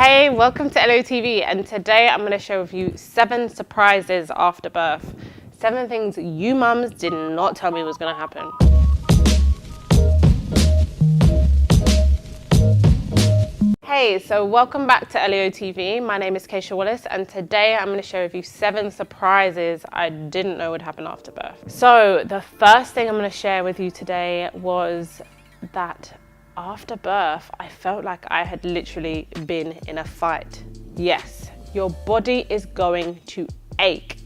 Hey, welcome to Elleo TV, and today I'm going to share with you 7 surprises after birth. 7 things you mums did not tell me was going to happen. Hey, so welcome back to Elleo TV. My name is Kashia Wallace, and today I'm going to share with you 7 surprises I didn't know would happen after birth. So the first thing I'm going to share with you today was that after birth, I felt like I had literally been in a fight. Yes, your body is going to ache.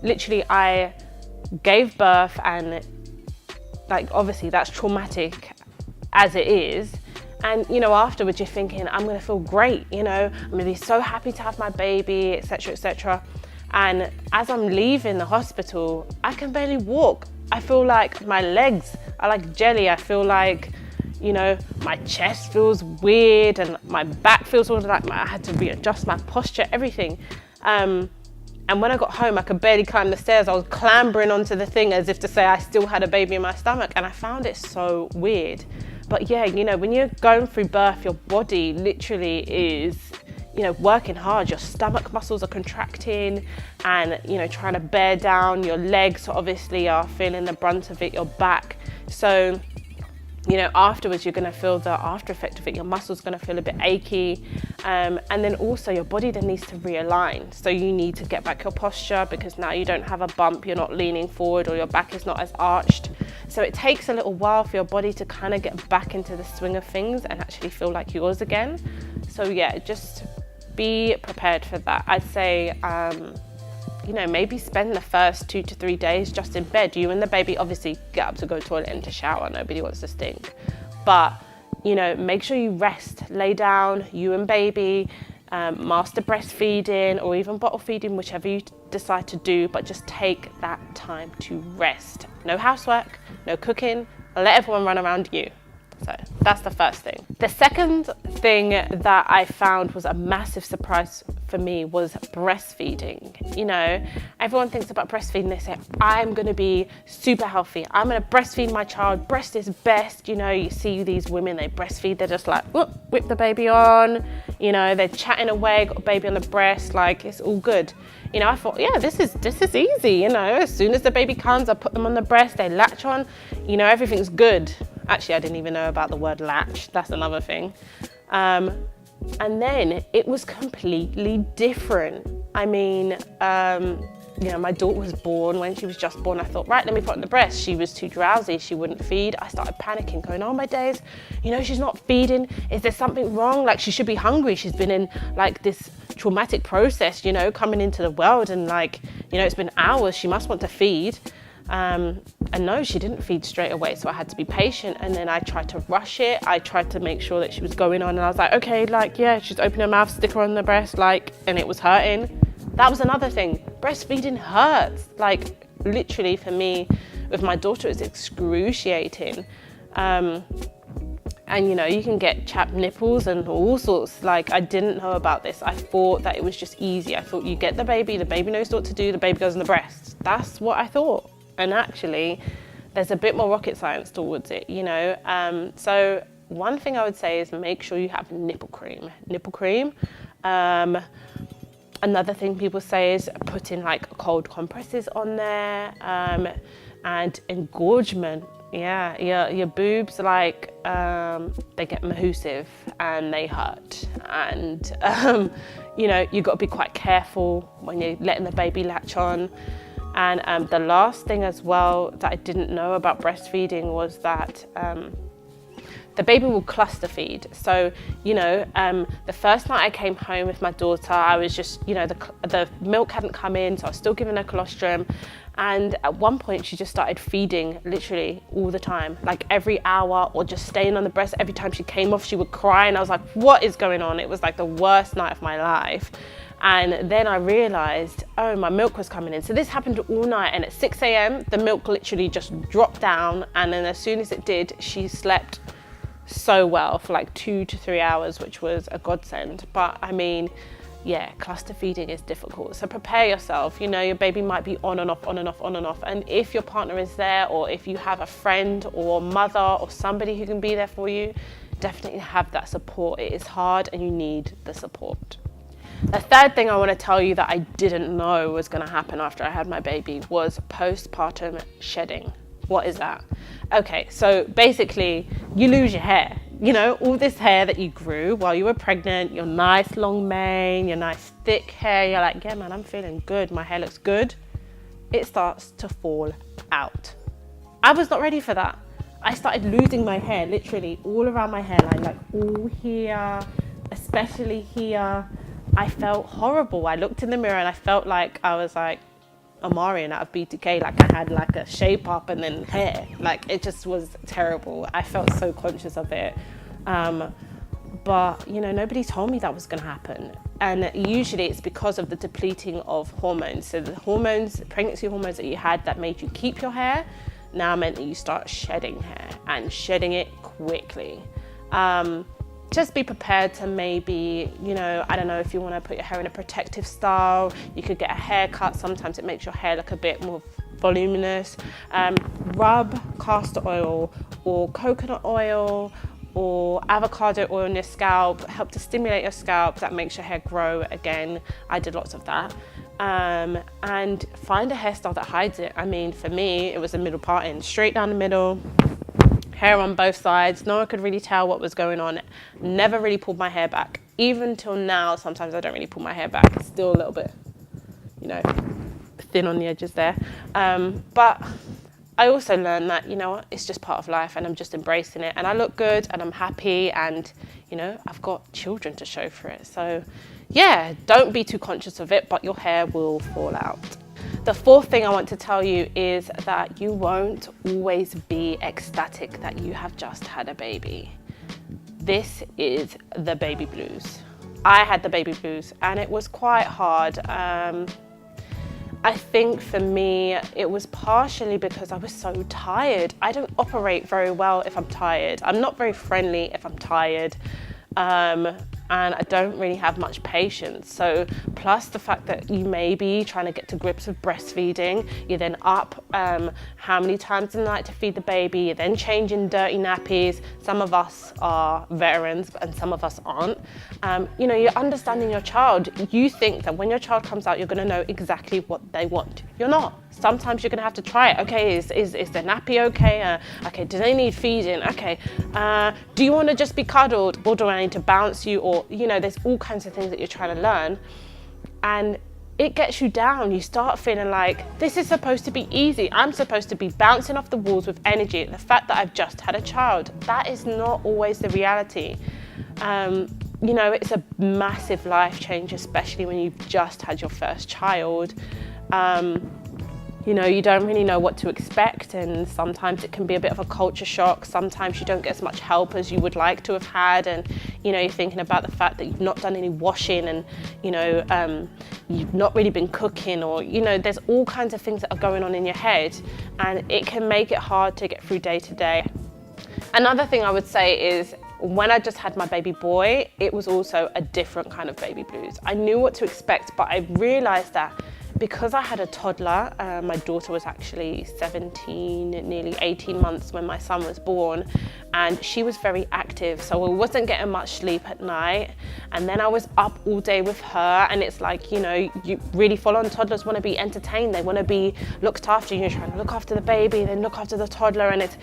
Literally, I gave birth and obviously that's traumatic as it is. And, afterwards you're thinking, I'm going to feel great, I'm going to be so happy to have my baby, etc., etc. And as I'm leaving the hospital, I can barely walk. I feel like my legs are like jelly. I feel like, my chest feels weird and my back feels sort of like I had to readjust my posture, everything. And when I got home, I could barely climb the stairs. I was clambering onto the thing as if to say I still had a baby in my stomach, and I found it so weird. But yeah, when you're going through birth, your body literally is, working hard. Your stomach muscles are contracting and, trying to bear down. Your legs obviously are feeling the brunt of it, your back. So, afterwards you're going to feel the after effect of it. Your muscles going to feel a bit achy. And then also your body then needs to realign. So you need to get back your posture because now you don't have a bump, you're not leaning forward, or your back is not as arched. So it takes a little while for your body to kind of get back into the swing of things and actually feel like yours again. So yeah, just be prepared for that. I'd say, maybe spend the first 2 to 3 days just in bed. You and the baby obviously get up to go to the toilet and to shower. Nobody wants to stink. But, make sure you rest, lay down, you and baby, master breastfeeding or even bottle feeding, whichever you decide to do, but just take that time to rest. No housework, no cooking, let everyone run around you. So that's the first thing. The second thing that I found was a massive surprise for me was breastfeeding. Everyone thinks about breastfeeding. They say, I'm going to be super healthy. I'm going to breastfeed my child. Breast is best. You see these women, they breastfeed. They're just like, whoop, whip the baby on. They're chatting away, got a baby on the breast. Like, it's all good. I thought, yeah, this is easy. As soon as the baby comes, I put them on the breast. They latch on. Everything's good. Actually, I didn't even know about the word latch. That's another thing. And then it was completely different. I mean, my daughter was born. When she was just born, I thought, right, let me put her on the breast. She was too drowsy. She wouldn't feed. I started panicking, going, oh my days, she's not feeding. Is there something wrong? Like, she should be hungry. She's been in this traumatic process, coming into the world, and it's been hours. She must want to feed. And no, she didn't feed straight away, so I had to be patient. And then I tried to rush it. I tried to make sure that she was going on, and I was like, okay, yeah, she's opening her mouth, stick her on the breast, and it was hurting. That was another thing. Breastfeeding hurts. Literally for me, with my daughter, it's excruciating. And you can get chapped nipples and all sorts. I didn't know about this. I thought that it was just easy. I thought you get the baby knows what to do, the baby goes on the breast. That's what I thought. And actually, there's a bit more rocket science towards it, So one thing I would say is make sure you have nipple cream. Nipple cream. Another thing people say is put in cold compresses on there, and engorgement. Yeah, your boobs they get massive and they hurt, and you've got to be quite careful when you're letting the baby latch on. And the last thing as well that I didn't know about breastfeeding was that the baby will cluster feed. So, the first night I came home with my daughter, I was just, the milk hadn't come in, so I was still giving her colostrum. And at one point she just started feeding literally all the time, every hour, or just staying on the breast. Every time she came off, she would cry, and I was like, what is going on? It was the worst night of my life. And then I realized, oh, my milk was coming in. So this happened all night, and at 6 a.m, the milk literally just dropped down. And then as soon as it did, she slept so well for 2 to 3 hours, which was a godsend. But I mean, yeah, cluster feeding is difficult. So prepare yourself. Your baby might be on and off, on and off, on and off. And if your partner is there, or if you have a friend or mother or somebody who can be there for you, definitely have that support. It is hard and you need the support. The third thing I want to tell you that I didn't know was going to happen after I had my baby was postpartum shedding. What is that? Okay, so basically you lose your hair. You know, all this hair that you grew while you were pregnant, your nice long mane, your nice thick hair, you're like, yeah man, I'm feeling good, my hair looks good. It starts to fall out. I was not ready for that. I started losing my hair, literally all around my hairline, like all here, especially here. I felt horrible. I looked in the mirror and I felt like I was like a Marion out of BTK, like I had like a shape up and then hair. Like it just was terrible. I felt so conscious of it. But you know, nobody told me that was going to happen. And usually it's because of the depleting of hormones. So the hormones, pregnancy hormones that you had that made you keep your hair, now meant that you start shedding hair and shedding it quickly. Just be prepared to maybe, you know, I don't know, if you want to put your hair in a protective style, you could get a haircut. Sometimes it makes your hair look a bit more voluminous. Rub castor oil or coconut oil or avocado oil on your scalp, help to stimulate your scalp. That makes your hair grow again. I did lots of that. And find a hairstyle that hides it. I mean, for me, it was a middle parting, straight down the middle, hair on both sides. No one could really tell what was going on. Never really pulled my hair back. Even till now, sometimes I don't really pull my hair back. It's still a little bit, you know, thin on the edges there. But I also learned that, you know, it's just part of life and I'm just embracing it. And I look good and I'm happy and, you know, I've got children to show for it. So yeah, don't be too conscious of it, but your hair will fall out. The fourth thing I want to tell you is that you won't always be ecstatic that you have just had a baby. This is the baby blues. I had the baby blues and it was quite hard. I think for me, it was partially because I was so tired. I don't operate very well if I'm tired. I'm not very friendly if I'm tired. And I don't really have much patience. So plus the fact that you may be trying to get to grips with breastfeeding, you're then up how many times in the night to feed the baby, you're then changing dirty nappies. Some of us are veterans and some of us aren't. You know, you're understanding your child. You think that when your child comes out, you're gonna know exactly what they want. You're not. Sometimes you're gonna have to try it. Okay, is the nappy okay? Okay, do they need feeding? Okay, do you wanna just be cuddled or do I need to bounce you? Or, you know, there's all kinds of things that you're trying to learn. And it gets you down. You start feeling like, this is supposed to be easy. I'm supposed to be bouncing off the walls with energy. The fact that I've just had a child, that is not always the reality. You know, it's a massive life change, especially when you've just had your first child. You know, you don't really know what to expect, and sometimes it can be a bit of a culture shock. Sometimes you don't get as much help as you would like to have had, and you know, you're thinking about the fact that you've not done any washing, and you know, you've not really been cooking, or you know, there's all kinds of things that are going on in your head, and it can make it hard to get through day to day. Another thing I would say is, when I just had my baby boy, it was also a different kind of baby blues. I knew what to expect, but I realized that because I had a toddler, my daughter was actually 17, nearly 18 months when my son was born, and she was very active, so I wasn't getting much sleep at night, and then I was up all day with her, and it's like, you know, you really full-on toddlers want to be entertained, they want to be looked after. You're trying to look after the baby, then look after the toddler, and it's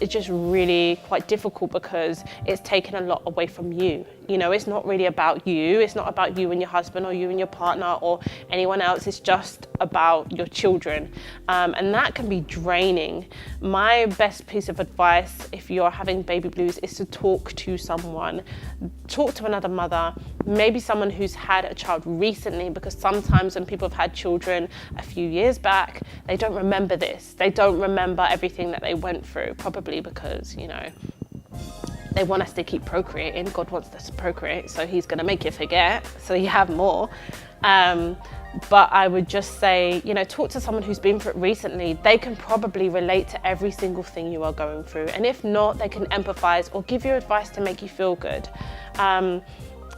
just really quite difficult because it's taken a lot away from you. You know, it's not really about you. It's not about you and your husband or you and your partner or anyone else. It's just about your children. And that can be draining. My best piece of advice if you're having baby blues is to talk to someone. Talk to another mother, maybe someone who's had a child recently, because sometimes when people have had children a few years back, they don't remember this. They don't remember everything that they went through, probably because, you know, they want us to keep procreating. God wants us to procreate, so he's going to make you forget, so you have more. But I would just say, you know, talk to someone who's been through it recently. They can probably relate to every single thing you are going through. And if not, they can empathize or give you advice to make you feel good.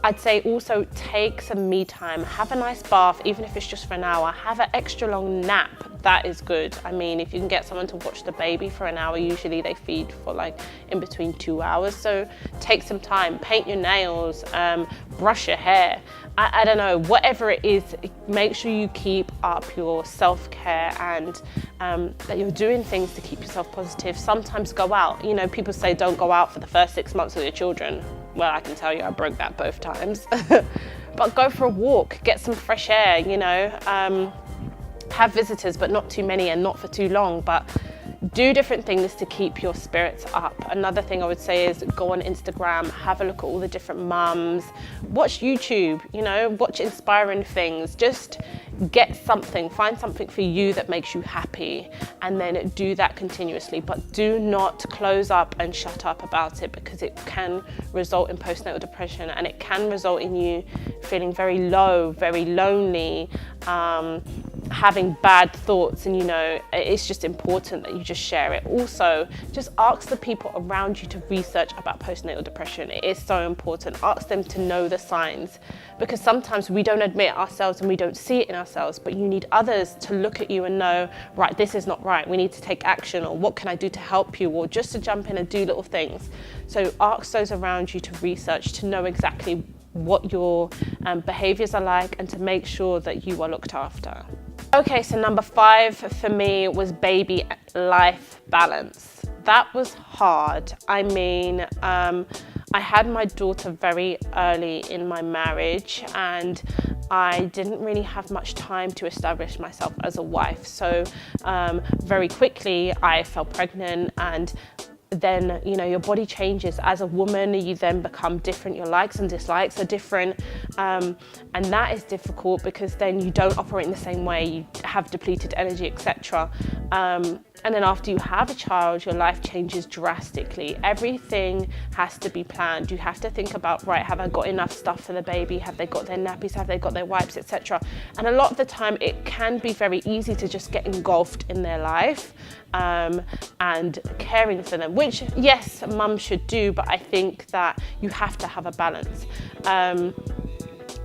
I'd say also take some me time, have a nice bath, even if it's just for an hour, have an extra long nap. That is good. I mean, if you can get someone to watch the baby for an hour, usually they feed for like in between 2 hours. So take some time, paint your nails, brush your hair. I don't know, whatever it is, make sure you keep up your self-care and that you're doing things to keep yourself positive. Sometimes go out. You know, people say don't go out for the first 6 months with your children. Well, I can tell you I broke that both times. But go for a walk, get some fresh air, you know. Have visitors, but not too many and not for too long. But do different things to keep your spirits up. Another thing I would say is go on Instagram, have a look at all the different mums, watch YouTube, you know, watch inspiring things. Just get something, find something for you that makes you happy, and then do that continuously. But do not close up and shut up about it, because it can result in postnatal depression, and it can result in you feeling very low, very lonely, having bad thoughts. And you know, it's just important that you just share it. Also, just ask the people around you to research about postnatal depression. It is so important. Ask them to know the signs, because sometimes we don't admit it ourselves and we don't see it in ourselves, but you need others to look at you and know, right, this is not right, we need to take action, or what can I do to help you, or just to jump in and do little things. So ask those around you to research, to know exactly what your behaviors are like, and to make sure that you are looked after. Okay, so number 5 for me was baby life balance. That was hard. I mean, I had my daughter very early in my marriage, and I didn't really have much time to establish myself as a wife. So very quickly I fell pregnant, and then, you know, your body changes as a woman. You then become different. Your likes and dislikes are different. And that is difficult, because then you don't operate in the same way. You have depleted energy, etc. And then after you have a child, your life changes drastically. Everything has to be planned. You have to think about, right, have I got enough stuff for the baby? Have they got their nappies? Have they got their wipes, etc.? And a lot of the time it can be very easy to just get engulfed in their life and caring for them, which yes, mum should do, but I think that you have to have a balance.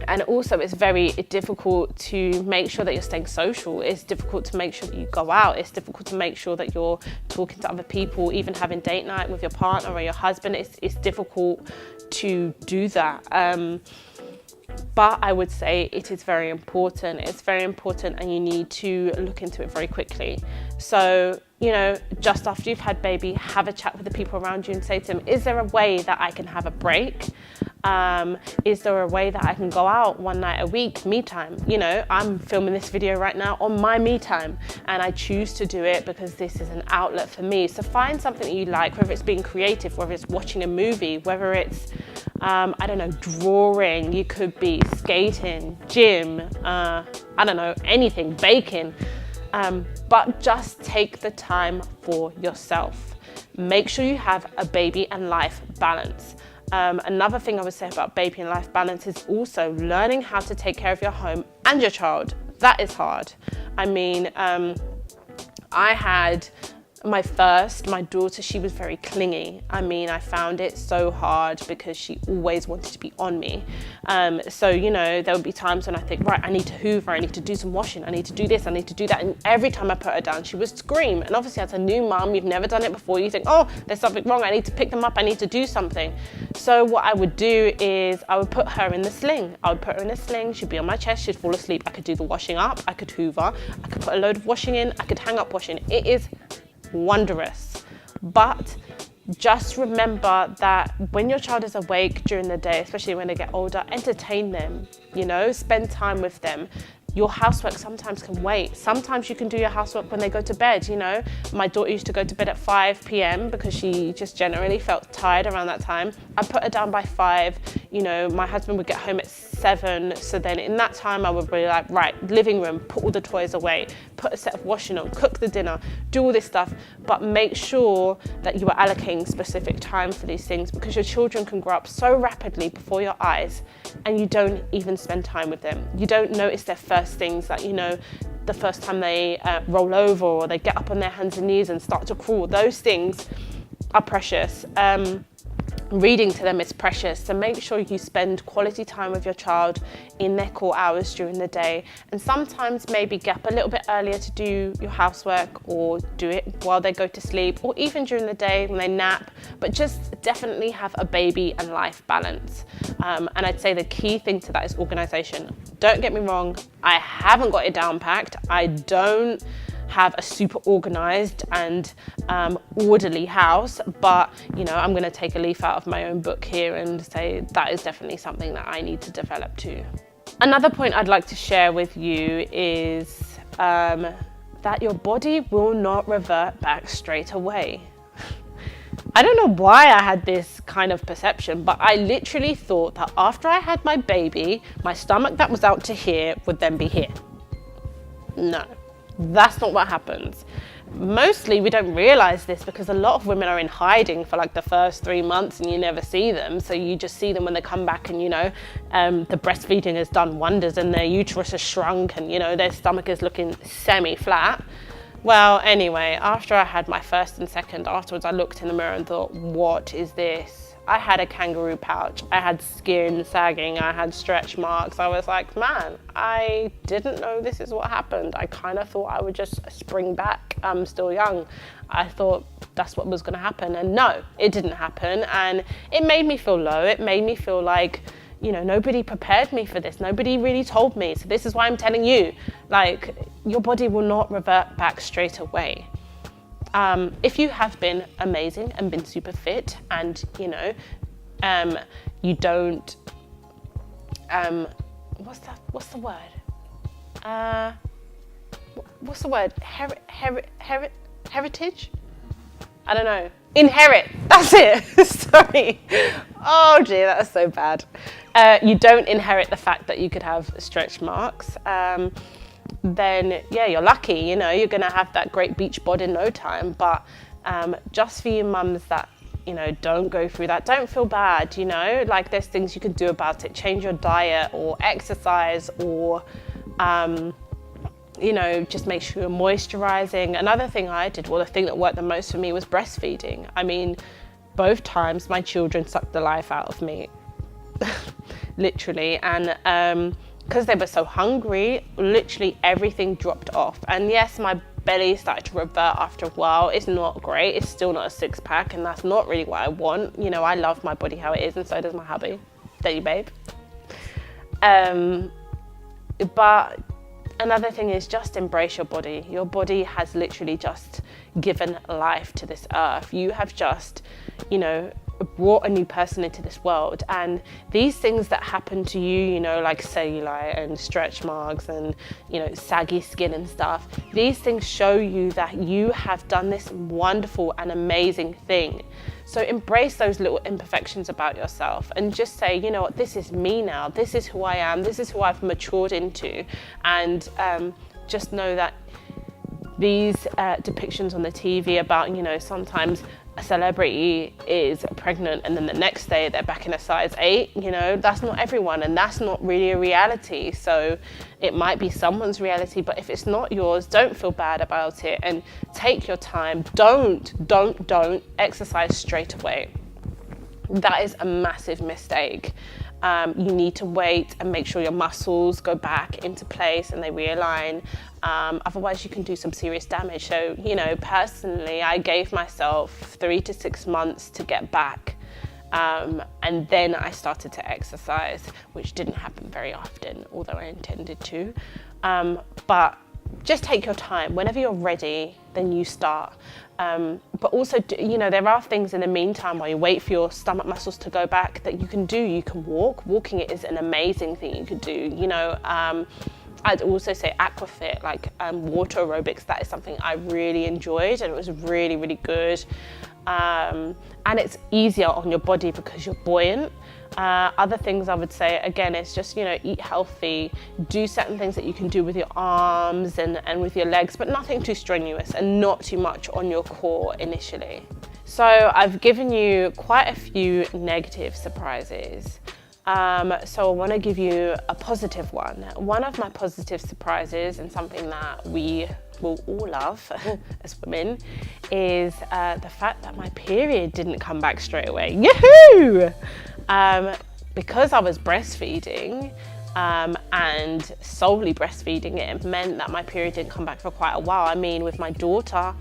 And also it's very difficult to make sure that you're staying social. It's difficult to make sure that you go out. It's difficult to make sure that you're talking to other people, even having date night with your partner or your husband. It's difficult to do that. But I would say it is very important. It's very important, and you need to look into it very quickly. So, you know, just after you've had baby, have a chat with the people around you and say to them, is there a way that I can have a break? Is there a way that I can go out one night a week, me time? You know, I'm filming this video right now on my me time, and I choose to do it because this is an outlet for me. So find something that you like, whether it's being creative, whether it's watching a movie, whether it's, I don't know, drawing, you could be skating, gym, I don't know, anything, baking. But just take the time for yourself. Make sure you have a baby and life balance. Another thing I would say about baby and life balance is also learning how to take care of your home and your child. That is hard. I mean, I had my daughter, she was very clingy. I mean, I found it so hard because she always wanted to be on me. So, you know, there would be times when I think, right, I need to hoover, I need to do some washing, I need to do this, I need to do that. And every time I put her down, she would scream. And obviously as a new mum, you've never done it before. You think, oh, there's something wrong. I need to pick them up. I need to do something. So what I would do is I would put her in the sling. I would put her in a sling. She'd be on my chest. She'd fall asleep. I could do the washing up. I could hoover. I could put a load of washing in. I could hang up washing. It is wondrous. But just remember that when your child is awake during the day, especially when they get older, entertain them, you know, spend time with them. Your housework sometimes can wait. Sometimes you can do your housework when they go to bed, you know. My daughter used to go to bed at 5 p.m. because she just generally felt tired around that time. I put her down by 5. You know, my husband would get home at 7. So then in that time I would be like, right, living room, put all the toys away, put a set of washing on, cook the dinner, do all this stuff. But make sure that you are allocating specific time for these things, because your children can grow up so rapidly before your eyes and you don't even spend time with them. You don't notice their first things, that, you know, the first time they roll over or they get up on their hands and knees and start to crawl. Those things are precious. Reading to them is precious, so make sure you spend quality time with your child in their core hours during the day, and sometimes maybe get up a little bit earlier to do your housework, or do it while they go to sleep, or even during the day when they nap, but just definitely have a baby and life balance. And I'd say the key thing to that is organization. Don't get me wrong, I haven't got it down packed. I don't have a super organized and orderly house, but you know, I'm going to take a leaf out of my own book here and say that is definitely something that I need to develop too. Another point I'd like to share with you is that your body will not revert back straight away. I don't know why I had this kind of perception, but I literally thought that after I had my baby, my stomach that was out to here would then be here. No. That's not what happens. Mostly we don't realize this because a lot of women are in hiding for like the first 3 months and you never see them. So you just see them when they come back, and you know, the breastfeeding has done wonders and their uterus has shrunk, and you know, their stomach is looking semi-flat. Well, anyway, after I had my first and second, afterwards I looked in the mirror and thought, what is this? I had a kangaroo pouch, I had skin sagging, I had stretch marks. I was like, man, I didn't know this is what happened. I kind of thought I would just spring back. I'm still young. I thought that's what was going to happen. And no, it didn't happen. And it made me feel low. It made me feel like, you know, nobody prepared me for this. Nobody really told me. So this is why I'm telling you, like, your body will not revert back straight away. If you have been amazing and been super fit, and you know, you don't, what's the word? What's the word? Heritage? I don't know. Inherit. That's it. Sorry. Oh dear, that was so bad. You don't inherit the fact that you could have stretch marks. Then yeah, you're lucky, you know, you're gonna have that great beach bod in no time. But just for you mums that, you know, don't go through that, don't feel bad, you know, like there's things you can do about it. Change your diet or exercise, or you know, just make sure you're moisturizing. Another thing I did, well, the thing that worked the most for me was breastfeeding. I mean, both times my children sucked the life out of me, literally. And because they were so hungry, literally everything dropped off. And yes, my belly started to revert after a while. It's not great. It's still not a six pack, and that's not really what I want. You know, I love my body how it is, and so does my hubby. There you, babe. But another thing is just embrace your body. Your body has literally just given life to this earth. You have just, you know, brought a new person into this world, and these things that happen to you, you know, like cellulite and stretch marks and, you know, saggy skin and stuff, these things show you that you have done this wonderful and amazing thing. So embrace those little imperfections about yourself and just say, you know what, this is me now, this is who I am, this is who I've matured into. And just know that these depictions on the TV about, you know, sometimes a celebrity is pregnant and then the next day they're back in a size 8, you know, that's not everyone, and that's not really a reality. So it might be someone's reality, but if it's not yours, don't feel bad about it and take your time. Don't exercise straight away. That is a massive mistake. You need to wait and make sure your muscles go back into place and they realign. Otherwise you can do some serious damage. So, you know, personally, I gave myself 3 to 6 months to get back. And then I started to exercise, which didn't happen very often, although I intended to. But just take your time. Whenever you're ready, then you start. But also, you know, there are things in the meantime while you wait for your stomach muscles to go back that you can do. You can walk. Walking is an amazing thing you could do. You know, I'd also say aquafit, like water aerobics. That is something I really enjoyed, and it was really, really good. And it's easier on your body because you're buoyant. Other things I would say, again, it's just, you know, eat healthy, do certain things that you can do with your arms and with your legs, but nothing too strenuous and not too much on your core initially. So I've given you quite a few negative surprises. So I want to give you a positive one. One of my positive surprises, and something that we will all love as women, is the fact that my period didn't come back straight away. Yahoo! Because I was breastfeeding, and solely breastfeeding, it meant that my period didn't come back for quite a while. I mean, with my daughter,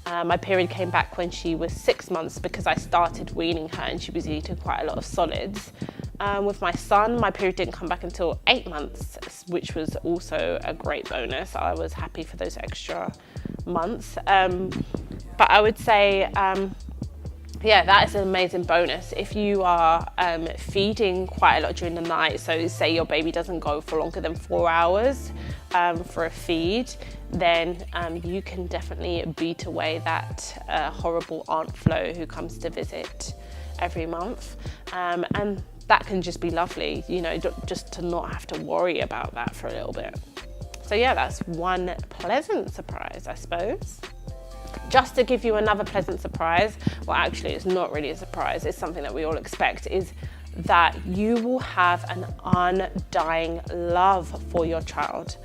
my period came back when she was 6 months because I started weaning her and she was eating quite a lot of solids. With my son, my period didn't come back until 8 months, which was also a great bonus. I was happy for those extra months. But I would say, yeah, that is an amazing bonus. If you are feeding quite a lot during the night, so say your baby doesn't go for longer than 4 hours for a feed, then you can definitely beat away that horrible Aunt Flo who comes to visit every month. And that can just be lovely, you know, just to not have to worry about that for a little bit. So yeah, that's one pleasant surprise, I suppose. Just to give you another pleasant surprise, well, actually it's not really a surprise, it's something that we all expect, is that you will have an undying love for your child.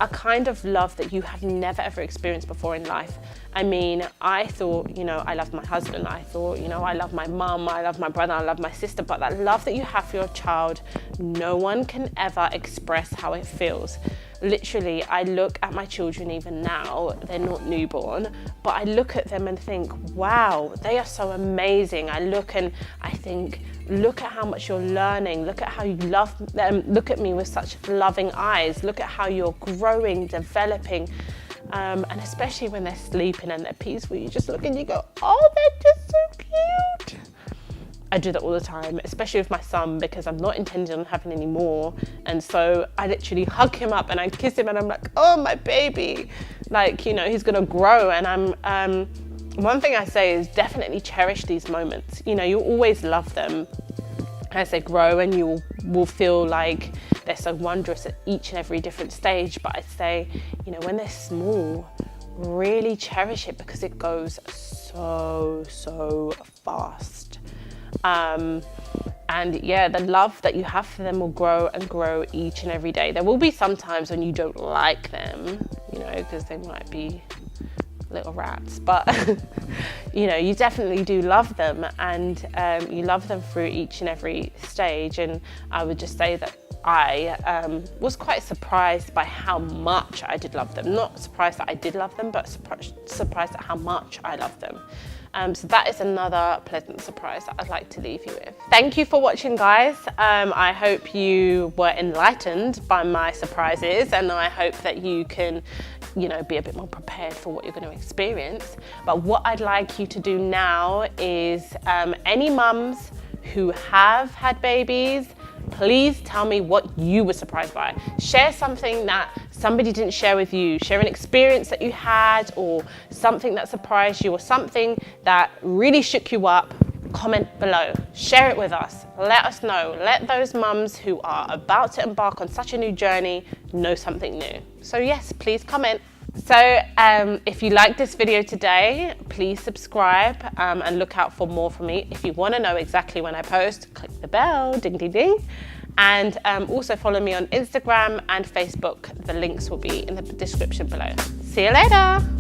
A kind of love that you have never ever experienced before in life. I mean, I thought, you know, I love my husband, I thought, you know, I love my mum, I love my brother, I love my sister, but that love that you have for your child, no one can ever express how it feels. Literally, I look at my children even now, they're not newborn, but I look at them and think, wow, they are so amazing. I look and I think, look at how much you're learning, look at how you love them, look at me with such loving eyes, look at how you're growing, developing, and especially when they're sleeping and they're peaceful, you just look and you go, oh, they're just so cute. I do that all the time, especially with my son, because I'm not intending on having any more. And so I literally hug him up and I kiss him and I'm like, oh, my baby. Like, you know, he's gonna grow. And one thing I say is definitely cherish these moments. You know, you always love them as they grow and you will feel like they're so wondrous at each and every different stage. But I'd say, you know, when they're small, really cherish it because it goes so fast. And yeah, the love that you have for them will grow and grow each and every day. There will be some times when you don't like them, you know, because they might be little rats, but you know, you definitely do love them, and you love them through each and every stage. And I would just say that I was quite surprised by how much I did love them. Not surprised that I did love them, but surprised at how much I love them. So that is another pleasant surprise that I'd like to leave you with. Thank you for watching, guys. I hope you were enlightened by my surprises, and I hope that you can, you know, be a bit more prepared for what you're going to experience. But what I'd like you to do now is any mums who have had babies, please tell me what you were surprised by. Share something that somebody didn't share with you. Share an experience that you had, or something that surprised you, or something that really shook you up. Comment below. Share it with us. Let us know. Let those mums who are about to embark on such a new journey know something new. So yes, please comment. So if you liked this video today, please subscribe and look out for more from me. If you want to know exactly when I post, click the bell, ding ding ding. And also follow me on Instagram and Facebook. The links will be in the description below. See you later.